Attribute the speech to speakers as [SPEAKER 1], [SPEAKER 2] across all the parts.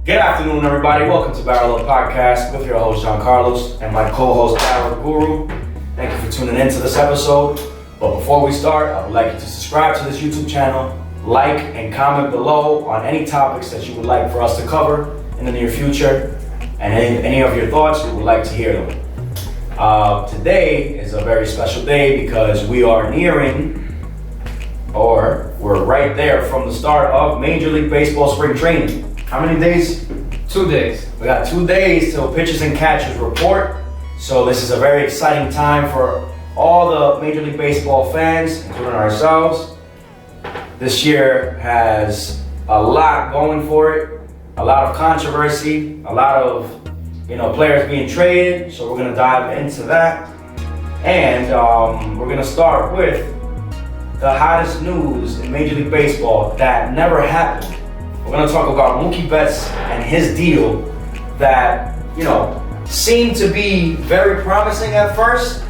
[SPEAKER 1] Good afternoon, everybody. Welcome to BarrelUp Podcast with your host, John Carlos, and my co-host, Barrel Guru. Thank you for tuning in to this episode. But before we start, I would like you to subscribe to this YouTube channel, like and comment below on any topics that you would like for us to cover in the near future, and any of your thoughts, we would like to hear them. Today is a very special day because we are we're right there from the start of Major League Baseball spring training. How many days?
[SPEAKER 2] 2 days.
[SPEAKER 1] We got 2 days till pitchers and catchers report. So this is a very exciting time for all the Major League Baseball fans, including ourselves. This year has a lot going for it, a lot of controversy, a lot of players being traded. So we're gonna dive into that, and we're gonna start with the hottest news in Major League Baseball that never happened. We're gonna talk about Mookie Betts and his deal that seemed to be very promising at first,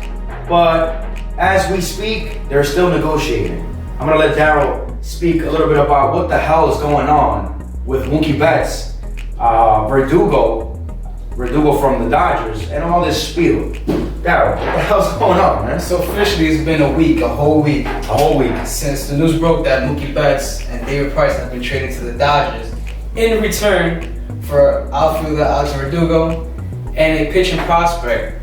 [SPEAKER 1] but as we speak, they're still negotiating. I'm gonna let Daryl speak a little bit about what the hell is going on with Mookie Betts, Verdugo from the Dodgers, and all this spiel. Daryl, what the hell's going on, man?
[SPEAKER 2] So officially it's been a whole week since the news broke that Mookie Betts and David Price have been traded to the Dodgers in return for outfielder Alex Verdugo and a pitching prospect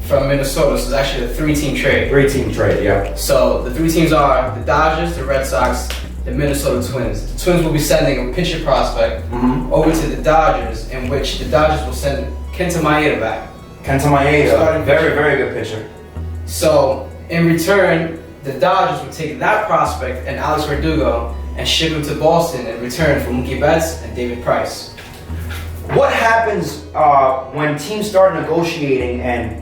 [SPEAKER 2] from Minnesota. So it's actually a 3-team trade.
[SPEAKER 1] 3-team trade, yeah.
[SPEAKER 2] So the 3 teams are the Dodgers, the Red Sox, the Minnesota Twins. The Twins will be sending a pitcher prospect over to the Dodgers, in which the Dodgers will send Kenta Maeda back.
[SPEAKER 1] Kenta Maeda, very, very good pitcher.
[SPEAKER 2] So in return, the Dodgers would take that prospect and Alex Verdugo and ship him to Boston in return for Mookie Betts and David Price.
[SPEAKER 1] What happens when teams start negotiating and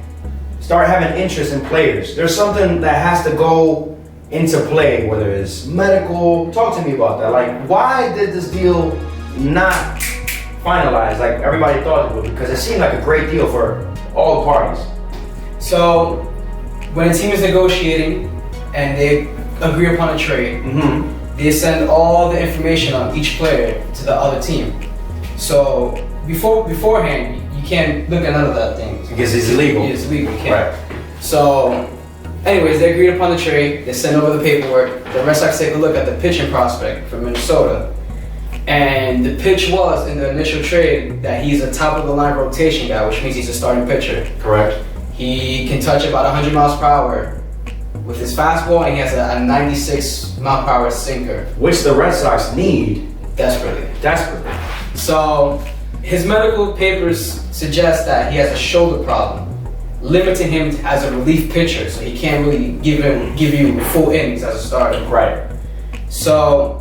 [SPEAKER 1] start having interest in players? There's something that has to go into play, whether it's medical. Talk to me about that. Like, why did this deal not finalize like everybody thought it would? Because it seemed like a great deal for all the parties.
[SPEAKER 2] So when a team is negotiating and they agree upon a trade, they send all the information on each player to the other team. So beforehand, you can't look at none of that thing.
[SPEAKER 1] Because it's illegal.
[SPEAKER 2] It's illegal, you can't.
[SPEAKER 1] Right.
[SPEAKER 2] So anyways, they agreed upon the trade, they send over the paperwork, the Red Sox take a look at the pitching prospect from Minnesota, and the pitch was in the initial trade that he's a top of the line rotation guy, which means he's a starting pitcher.
[SPEAKER 1] Correct.
[SPEAKER 2] He can touch about 100 miles per hour with his fastball, and he has a 96 mile per hour sinker.
[SPEAKER 1] Which the Red Sox need
[SPEAKER 2] Desperately.
[SPEAKER 1] So
[SPEAKER 2] his medical papers suggest that he has a shoulder problem, limiting him as a relief pitcher, so he can't really give you full innings as a starter.
[SPEAKER 1] Right.
[SPEAKER 2] So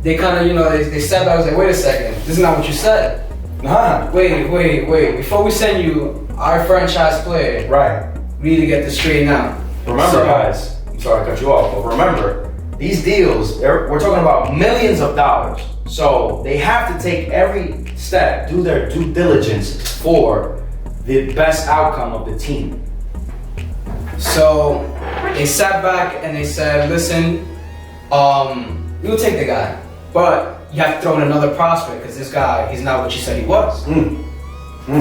[SPEAKER 2] they kind of, they sat back and said, wait a second, this is not what you said. Wait, before we send you our franchise player,
[SPEAKER 1] Right.
[SPEAKER 2] we need to get this straightened out.
[SPEAKER 1] Remember, guys, I'm sorry to cut you off, but remember, these deals, we're talking about millions of dollars. So they have to take every step, do their due diligence for the best outcome of the team.
[SPEAKER 2] So they sat back and they said, listen, we'll take the guy, but you have to throw in another prospect because this guy, he's not what you said he was.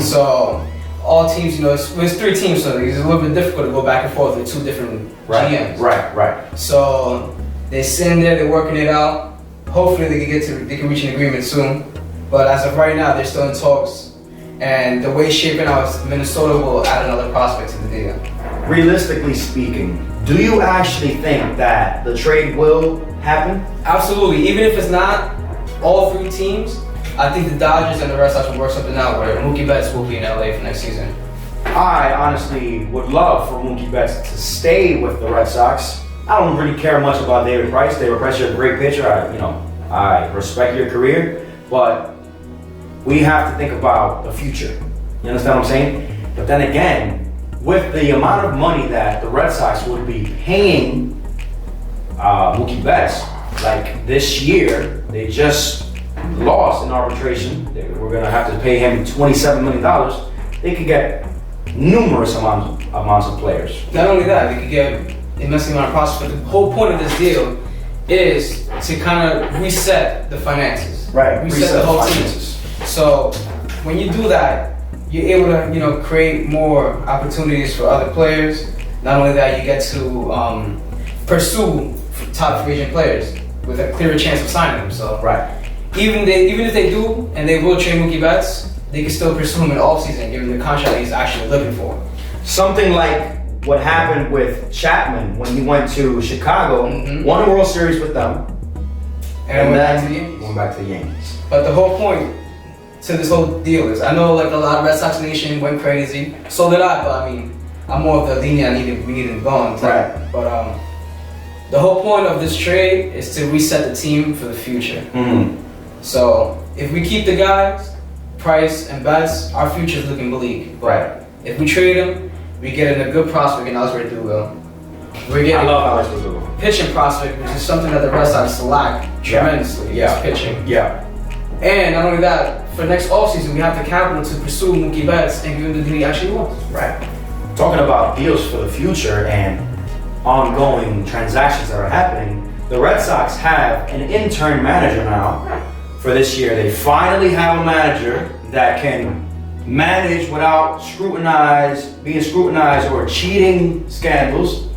[SPEAKER 2] So all teams, it's 3 teams, so it's a little bit difficult to go back and forth with 2 different GMs.
[SPEAKER 1] Right.
[SPEAKER 2] So they sit in there, they're working it out. Hopefully they can reach an agreement soon. But as of right now, they're still in talks. And the way it's shaping out is Minnesota will add another prospect to the deal.
[SPEAKER 1] Realistically speaking, do you actually think that the trade will happen?
[SPEAKER 2] Absolutely. Even if it's not all 3 teams, I think the Dodgers and the Red Sox will work something out where Mookie Betts will be in LA for next season.
[SPEAKER 1] I honestly would love for Mookie Betts to stay with the Red Sox. I don't really care much about David Price. David Price, you're a great pitcher. I respect your career, but we have to think about the future. You understand what I'm saying? But then again, with the amount of money that the Red Sox would be paying Mookie Betts, like this year, they just lost in arbitration. We're gonna have to pay him $27 million. They could get numerous amounts of players.
[SPEAKER 2] Not only that, they could get immense amount of prospects. But the whole point of this deal is to kind of reset the finances.
[SPEAKER 1] Right.
[SPEAKER 2] Reset the whole team. So when you do that, you're able to create more opportunities for other players. Not only that, you get to pursue top free agent players with a clearer chance of signing them. So
[SPEAKER 1] Right.
[SPEAKER 2] even if they do, and they will trade Mookie Betts, they can still pursue him in the offseason, given the contract he's actually looking for.
[SPEAKER 1] Something like what happened with Chapman when he went to Chicago, won a World Series with them,
[SPEAKER 2] And went back to the Yankees.
[SPEAKER 1] Went back to the Yankees.
[SPEAKER 2] But the whole point to this whole deal is, I know like a lot of Red Sox Nation went crazy. So did I, but I mean, I'm more of the lenient we needed gone type.
[SPEAKER 1] Right.
[SPEAKER 2] But the whole point of this trade is to reset the team for the future. So if we keep the guys, Price and Betts, our future is looking bleak. But
[SPEAKER 1] Right.
[SPEAKER 2] if we trade them, we get in a good prospect in Alex Verdugo. We're
[SPEAKER 1] I
[SPEAKER 2] getting
[SPEAKER 1] love Alex Verdugo.
[SPEAKER 2] pitching prospect, which is something that the Red Sox lack tremendously.
[SPEAKER 1] Yeah.
[SPEAKER 2] Is pitching.
[SPEAKER 1] Yeah.
[SPEAKER 2] And not only that, for next offseason, we have the capital to pursue Mookie Betts and give him the deal he actually wants.
[SPEAKER 1] Right. Talking about deals for the future and ongoing transactions that are happening, the Red Sox have an intern manager now for this year. They finally have a manager that can manage without being scrutinized or cheating scandals.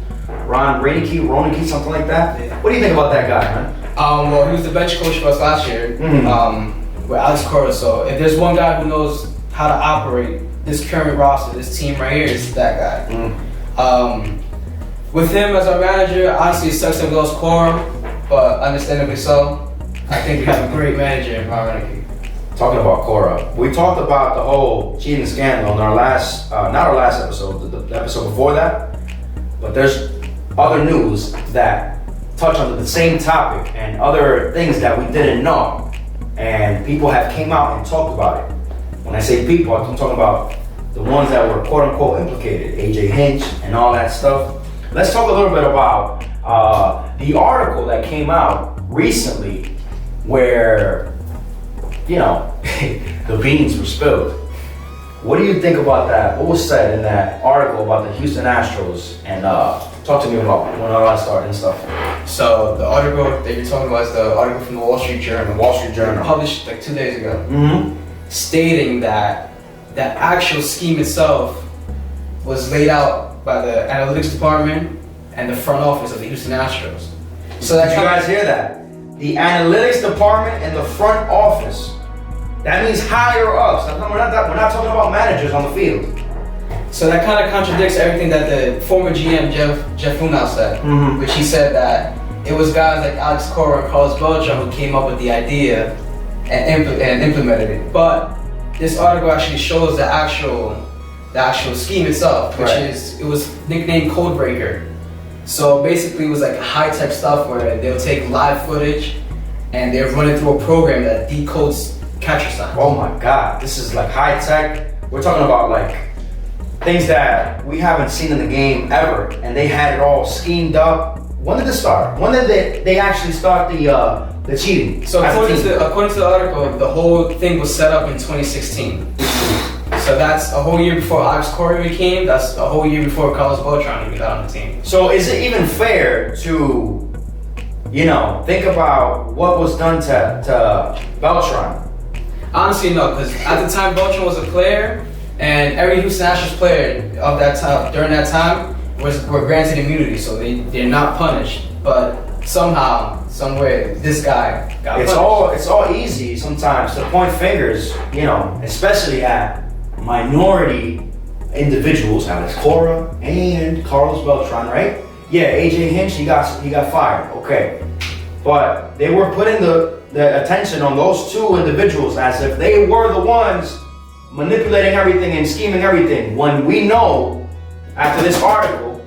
[SPEAKER 1] Ron Ronicky, something like that. What do you think about that guy, man?
[SPEAKER 2] Well, he was the bench coach for us last year with Alex Cora. So if there's one guy who knows how to operate this current roster, this team right here, it's that guy. With him as our manager, honestly, it sucks that we lost Cora, but understandably so. I think we have a great manager in Ron Ronicky.
[SPEAKER 1] Talking about Cora, we talked about the whole cheating scandal in our last, not our last episode, the episode before that, but there's other news that touch on the same topic and other things that we didn't know, and people have came out and talked about it. When I say people, I'm talking about the ones that were quote unquote implicated, AJ Hinch and all that stuff. Let's talk a little bit about the article that came out recently where, the beans were spilled. What do you think about that? What was said in that article about the Houston Astros? And talk to me about when all that started and stuff.
[SPEAKER 2] So the article that you're talking about is the article from the Wall Street Journal.
[SPEAKER 1] The Wall Street Journal.
[SPEAKER 2] Published like 2 days ago. Stating that the actual scheme itself was laid out by the analytics department and the front office of the Houston Astros. So
[SPEAKER 1] Did you guys hear that? The analytics department and the front office. That means higher ups. We're not talking about managers on the field.
[SPEAKER 2] So that kind of contradicts everything that the former GM Jeff Funau said, which he said that it was guys like Alex Cora and Carlos Beltran who came up with the idea and implemented it. But this article actually shows the actual scheme itself, which is, it was nicknamed Codebreaker. So basically it was like high-tech stuff where they'll take live footage and they're running through a program that decodes catcher signs.
[SPEAKER 1] Oh my God, this is like high-tech. We're talking about like things that we haven't seen in the game ever, and they had it all schemed up. When did this start? When did they actually start the cheating?
[SPEAKER 2] So according to the article, the whole thing was set up in 2016. So that's a whole year before Alex Cora came. That's a whole year before Carlos Beltran even got on the team.
[SPEAKER 1] So is it even fair to, think about what was done to Beltran?
[SPEAKER 2] Honestly, no, because at the time Beltran was a player, and every Houston Astros player of that time during that time were granted immunity, so they're not punished. But somehow, somewhere, this guy got punished.
[SPEAKER 1] It's all easy sometimes to point fingers, especially at minority individuals, Alex Cora and Carlos Beltran, right? Yeah, AJ Hinch, he got fired, okay. But they were putting the attention on those two individuals as if they were the ones manipulating everything and scheming everything, when we know, after this article,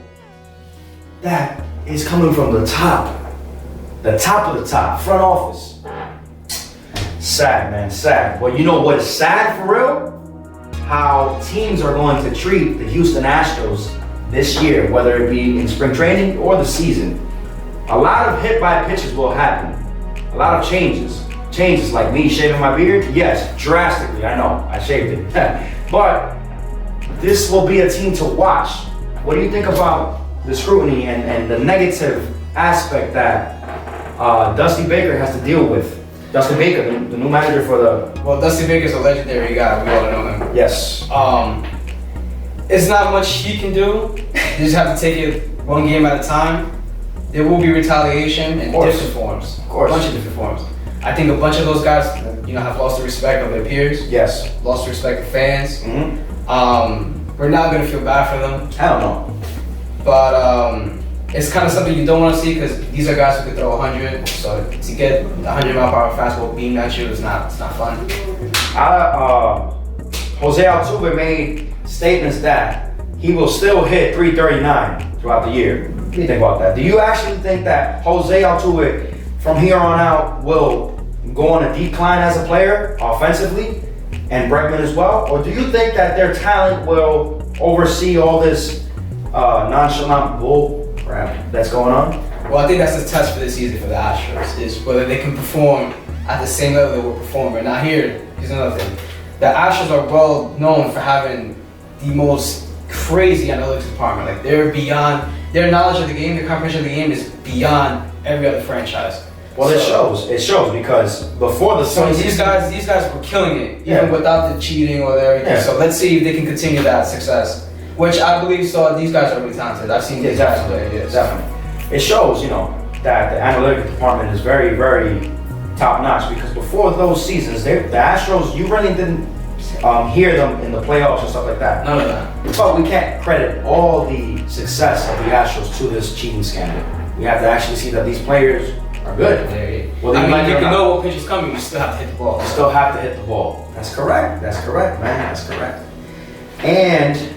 [SPEAKER 1] that is coming from the top of the top, front office. Sad, man, sad. But you know what is sad for real? How teams are going to treat the Houston Astros this year, whether it be in spring training or the season. A lot of hit-by pitches will happen. A lot of changes. Changes like me shaving my beard? Yes, drastically, I know, I shaved it. But this will be a team to watch. What do you think about the scrutiny and the negative aspect that Dusty Baker has to deal with Dusty Baker, the new manager for the...
[SPEAKER 2] Well, Dusty Baker's a legendary guy. We all know him.
[SPEAKER 1] Yes.
[SPEAKER 2] It's not much he can do. You just have to take it one game at a time. There will be retaliation in different forms.
[SPEAKER 1] Of course.
[SPEAKER 2] A bunch of different forms. I think a bunch of those guys, have lost the respect of their peers.
[SPEAKER 1] Yes.
[SPEAKER 2] Lost the respect of fans.
[SPEAKER 1] Mm-hmm.
[SPEAKER 2] We're not gonna feel bad for them.
[SPEAKER 1] I don't know.
[SPEAKER 2] But it's kind of something you don't want to see because these are guys who could throw 100. So to get 100-mile-per-hour fastball beamed at you it's not fun.
[SPEAKER 1] Jose Altuve made statements that he will still hit 339 throughout the year. What do you think about that? Do you actually think that Jose Altuve from here on out will go on a decline as a player offensively and Bregman as well? Or do you think that their talent will oversee all this nonchalant bull crap that's going on?
[SPEAKER 2] Well, I think that's the test for this season for the Astros, is whether they can perform at the same level they were performing. Now here's another thing. The Astros are well known for having the most crazy analytics department. Like they're beyond, their knowledge of the game, their comprehension of the game is beyond every other franchise.
[SPEAKER 1] Well, it shows because before the
[SPEAKER 2] so these guys were killing it, even without the cheating or everything. Yeah. So let's see if they can continue that success. Which I believe so. These guys are really talented. I've seen these guys play. Yes.
[SPEAKER 1] Definitely. It shows, that the analytics department is very, very top notch because before those seasons, the Astros, you really didn't hear them in the playoffs and stuff like that.
[SPEAKER 2] None of that.
[SPEAKER 1] But we can't credit all the success of the Astros to this cheating scandal. We have to actually see that these players are good.
[SPEAKER 2] Yeah.
[SPEAKER 1] Well,
[SPEAKER 2] you can know what pitch is coming, you still have to hit the ball.
[SPEAKER 1] You still have to hit the ball. That's correct, man. That's correct. And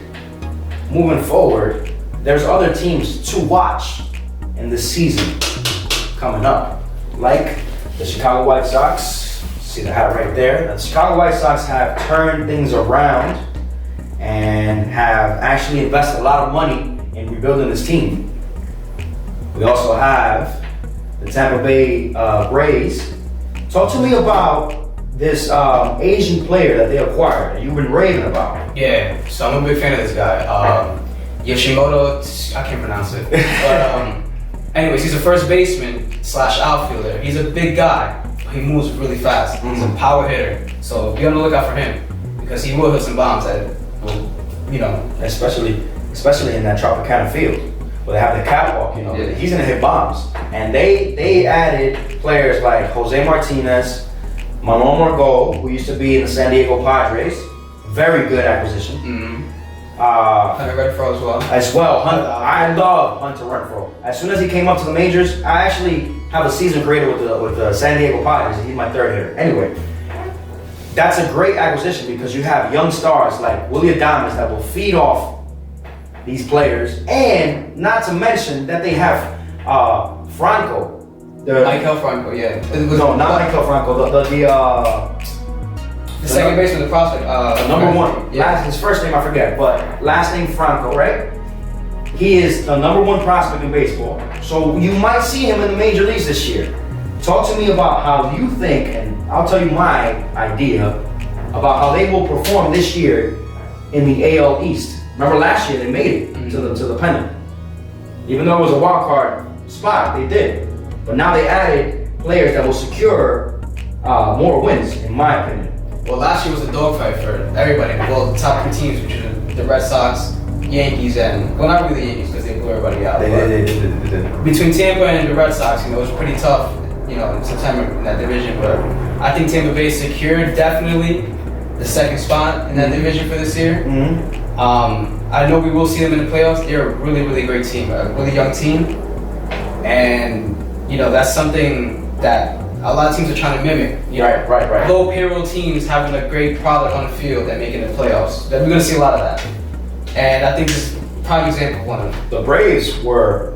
[SPEAKER 1] moving forward, there's other teams to watch in this season coming up, like the Chicago White Sox. See the hat right there. The Chicago White Sox have turned things around and have actually invested a lot of money in rebuilding this team. We also have the Tampa Bay Rays. Talk to me about this Asian player that they acquired that you've been raving about.
[SPEAKER 2] Yeah, so I'm a big fan of this guy. Yoshimoto, I can't pronounce it. But anyways, he's a first baseman / outfielder. He's a big guy. He moves really fast. Mm-hmm. He's a power hitter. So be on the lookout for him because he will hit some bombs that will,
[SPEAKER 1] especially in that Tropicana field where they have the catwalk,
[SPEAKER 2] Yeah.
[SPEAKER 1] He's gonna hit bombs. And they added players like Jose Martinez, Manuel Margot, who used to be in the San Diego Padres. Very good acquisition.
[SPEAKER 2] Mm-hmm. Hunter Renfroe
[SPEAKER 1] as well. I love Hunter Renfroe. As soon as he came up to the majors, I actually have a season created with the San Diego Padres. He's my third hitter. Anyway, that's a great acquisition because you have young stars like Willie Adames that will feed off these players, and not to mention that they have Franco.
[SPEAKER 2] Michael Franco, yeah.
[SPEAKER 1] No, not Michael Franco.
[SPEAKER 2] The second baseman, the prospect.
[SPEAKER 1] The number one.
[SPEAKER 2] Yeah.
[SPEAKER 1] His first name I forget, but last name Franco, right? He is the number one prospect in baseball. So you might see him in the major leagues this year. Talk to me about how you think, and I'll tell you my idea about how they will perform this year in the AL East. Remember last year they made it to the pennant. Even though it was a wild card spot, they did. But now they added players that will secure more wins, in my opinion.
[SPEAKER 2] Well, last year was a dogfight for everybody. Well, the top 3 teams, which are the Red Sox, Yankees, and not really the Yankees because they blew everybody out.
[SPEAKER 1] They did.
[SPEAKER 2] Between Tampa and the Red Sox, it was pretty tough, in September in that division. But I think Tampa Bay secured definitely the second spot in that division for this year.
[SPEAKER 1] Mm-hmm.
[SPEAKER 2] I know we will see them in the playoffs. They're a really, really great team, a really young team, and that's something that a lot of teams are trying to mimic.
[SPEAKER 1] Right.
[SPEAKER 2] Low payroll teams having a great product on the field and making the playoffs. We're going to see a lot of that. And I think this is a prime example of one of them.
[SPEAKER 1] The Braves were,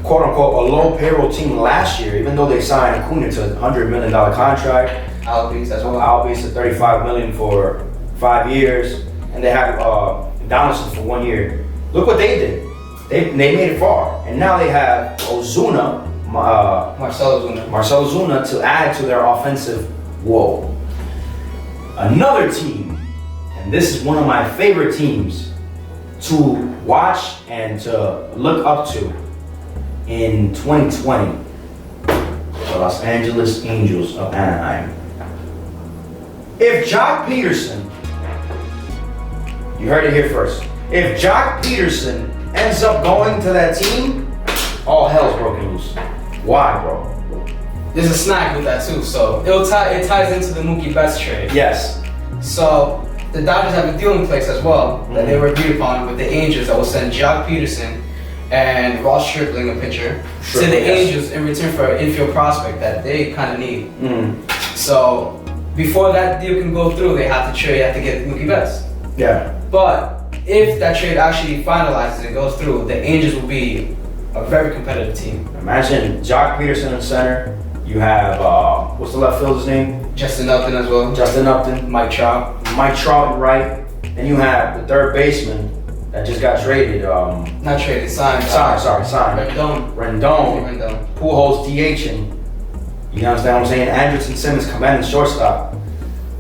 [SPEAKER 1] quote unquote, a low payroll team last year, even though they signed Acuna to a $100 million contract.
[SPEAKER 2] Albies as well.
[SPEAKER 1] Albies to $35 million for 5 years. And they have Donaldson for 1 year. Look what they did. They made it far. And now they have Ozuna.
[SPEAKER 2] Marcell
[SPEAKER 1] Ozuna to add to their offensive woe. Another team, and this is one of my favorite teams to watch and to look up to in 2020, the Los Angeles Angels of Anaheim. If Jock Peterson, you heard it here first, if Jock Peterson ends up going to that team, all hell's broken loose. Why, bro?
[SPEAKER 2] There's a snag with that too, so it ties into the Mookie Betts trade.
[SPEAKER 1] Yes.
[SPEAKER 2] So the Dodgers have a deal in place as well that they were agreed upon with the Angels that will send Jock Peterson and Ross Stripling, a pitcher, to the Angels in return for an infield prospect that they kind of need. So before that deal can go through, they have to get Mookie Betts.
[SPEAKER 1] Yeah.
[SPEAKER 2] But if that trade actually finalizes and goes through, the Angels will be a very competitive team.
[SPEAKER 1] Imagine Jock Peterson in center. You have, what's the left fielder's name?
[SPEAKER 2] Justin Upton as well.
[SPEAKER 1] Justin Upton.
[SPEAKER 2] Mike Trout.
[SPEAKER 1] Mike Trout in right. And you have the third baseman that just got traded.
[SPEAKER 2] Not traded, signed.
[SPEAKER 1] Signed.
[SPEAKER 2] Rendon.
[SPEAKER 1] Pujols DHing. You understand what I'm saying? Anderson, Simmons, commanding shortstop.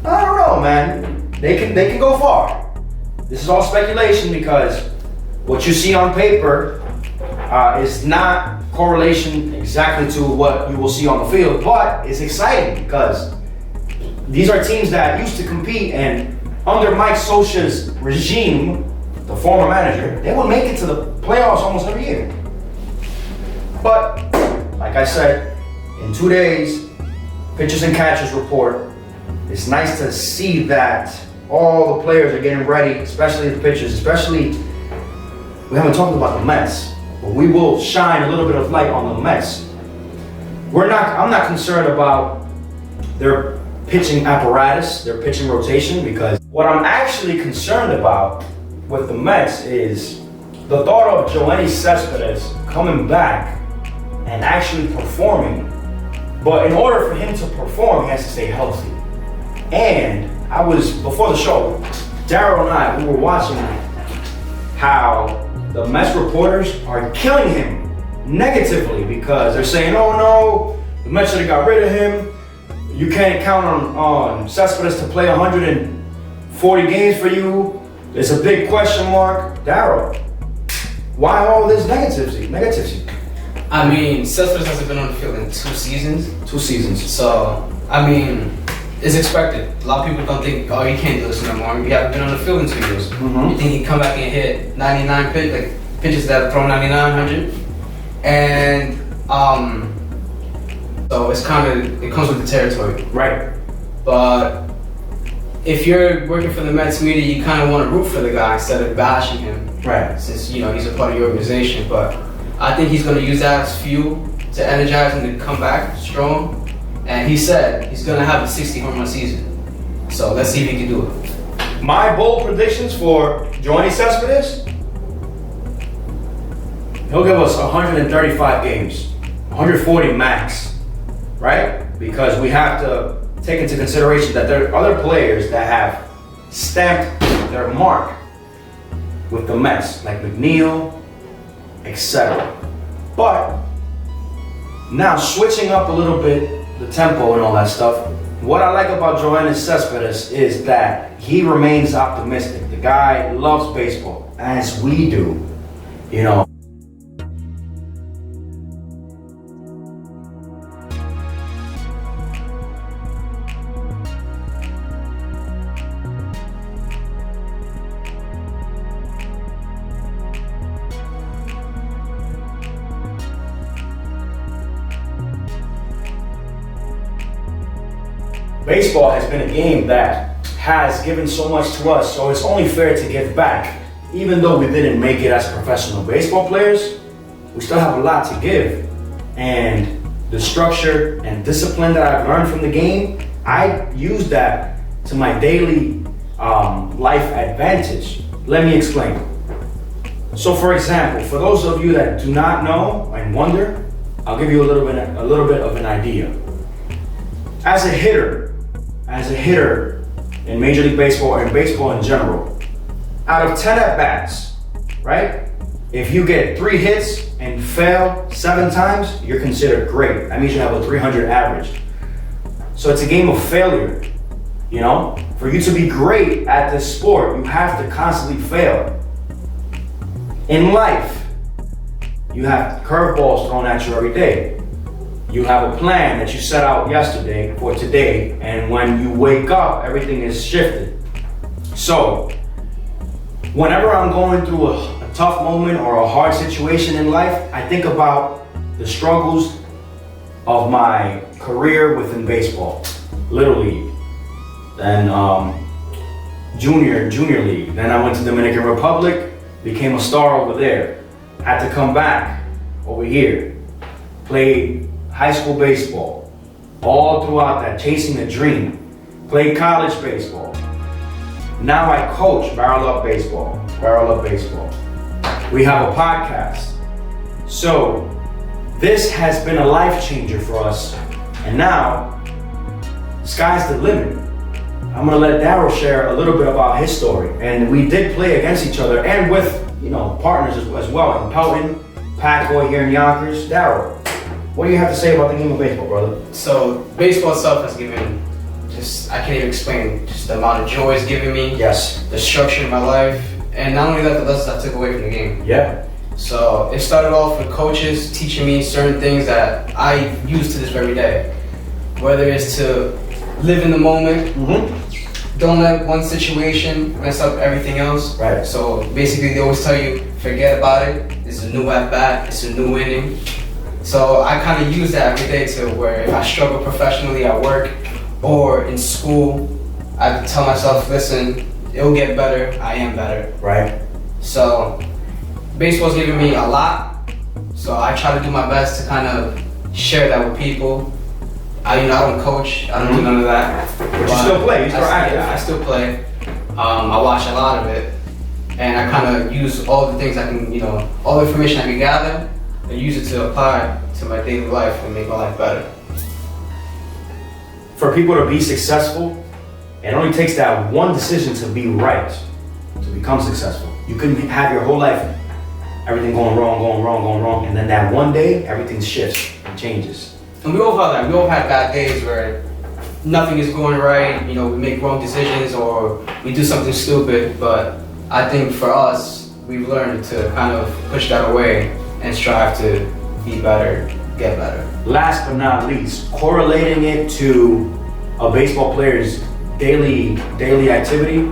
[SPEAKER 1] I don't know, man. They can go far. This is all speculation because what you see on paper is not correlation exactly to what you will see on the field, but it's exciting because these are teams that used to compete, and under Mike Scioscia's regime, the former manager, they would make it to the playoffs almost every year. But like I said, in 2 days, pitchers and catchers report. It's nice to see that all the players are getting ready, especially the pitchers, especially, we haven't talked about the Mets, but we will shine a little bit of light on the Mets. I'm not concerned about their pitching apparatus, their pitching rotation, because what I'm actually concerned about with the Mets is the thought of Joenny Cespedes coming back and actually performing. But in order for him to perform, he has to stay healthy. And before the show, Daryl and I, we were watching how the Mets reporters are killing him negatively because they're saying, oh no, the Mets should have got rid of him. You can't count on Cespedes to play 140 games for you. It's a big question mark. Daryl, why all this negativity?
[SPEAKER 2] I mean, Cespedes hasn't been on the field in 2 seasons.
[SPEAKER 1] 2 seasons.
[SPEAKER 2] So, I mean, it's expected. A lot of people don't think, oh, you can't do this no more. You haven't been on the field in 2 years. You think he'd come back and hit 99 pitches that have thrown 99, 100? And, so it comes with the territory.
[SPEAKER 1] Right.
[SPEAKER 2] But if you're working for the Mets media, you kind of want to root for the guy instead of bashing him.
[SPEAKER 1] Right.
[SPEAKER 2] Since, he's a part of your organization. But I think he's going to use that as fuel to energize him to come back strong. And he said he's going to have a 60 home run season. So let's see if he can do it.
[SPEAKER 1] My bold predictions for Joenny Cespedes, he'll give us 135 games, 140 max, right? Because we have to take into consideration that there are other players that have stamped their mark with the Mets, like McNeil, etc. But now switching up a little bit, the tempo and all that stuff, what I like about Joenny Cespedes is that he remains optimistic. The guy loves baseball, as we do, you know. Baseball has been a game that has given so much to us, so it's only fair to give back. Even though we didn't make it as professional baseball players, we still have a lot to give. And the structure and discipline that I've learned from the game, I use that to my daily life advantage. Let me explain. So for example, for those of you that do not know and wonder, I'll give you a little bit of an idea. As a hitter in Major League Baseball or in baseball in general, out of 10 at-bats, right? If you get 3 hits and fail 7 times, you're considered great. That means you have a 300 average. So it's a game of failure, you know? For you to be great at this sport, you have to constantly fail. In life, you have curveballs thrown at you every day. you have a plan that you set out yesterday for today, and when you wake up, everything is shifted. So, whenever I'm going through a tough moment or a hard situation in life, I think about the struggles of my career within baseball, Little League, then Junior League. Then I went to Dominican Republic, became a star over there. Had to come back over here, played high school baseball, all throughout that, chasing a dream. Played college baseball. Now I coach BarrelUp Baseball. We have a podcast. So this has been a life changer for us. And now, sky's the limit. I'm gonna let Darryl share a little bit about his story. And we did play against each other and with, partners as well. In Pelton, Pack Boy here in Yonkers. Darryl, what do you have to say about the game of baseball, brother?
[SPEAKER 2] So baseball itself has given I can't even explain just the amount of joy it's given me.
[SPEAKER 1] Yes.
[SPEAKER 2] The structure in my life. And not only that, the lessons I took away from the game.
[SPEAKER 1] Yeah.
[SPEAKER 2] So it started off with coaches teaching me certain things that I use to this very day. Whether it's to live in the moment, don't let one situation mess up everything else.
[SPEAKER 1] Right.
[SPEAKER 2] So basically they always tell you, forget about it. It's a new at bat, it's a new inning. So I kind of use that every day to where if I struggle professionally at work or in school, I tell myself, listen, it'll get better, I am better.
[SPEAKER 1] Right.
[SPEAKER 2] So baseball's given me a lot, so I try to do my best to kind of share that with people. I don't coach, I don't do none of that.
[SPEAKER 1] But you still play, you still active.
[SPEAKER 2] I still play. I watch a lot of it, and I kind of use all the things I can, all the information I can gather, and use it to apply to my daily life and make my life better.
[SPEAKER 1] For people to be successful, it only takes that one decision to be right, to become successful. You can have your whole life, everything going wrong, and then that one day, everything shifts and changes.
[SPEAKER 2] And we all have that. We all have bad days where nothing is going right, we make wrong decisions or we do something stupid, but I think for us, we've learned to kind of push that away and strive to be better, get better.
[SPEAKER 1] Last but not least, correlating it to a baseball player's daily activity.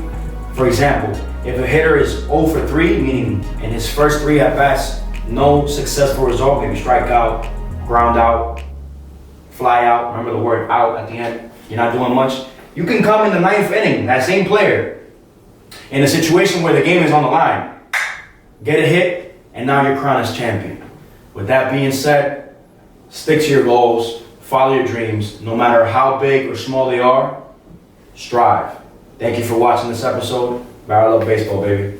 [SPEAKER 1] For example, if a hitter is 0 for 3, meaning in his first 3 at-bats, no successful result, maybe strikeout, ground out, fly out, remember the word out at the end, you're not doing much. You can come in the 9th inning, that same player, in a situation where the game is on the line, get a hit, and now you're crowned as champion. With that being said, stick to your goals, follow your dreams, no matter how big or small they are, strive. Thank you for watching this episode. BarrelUp Baseball, baby.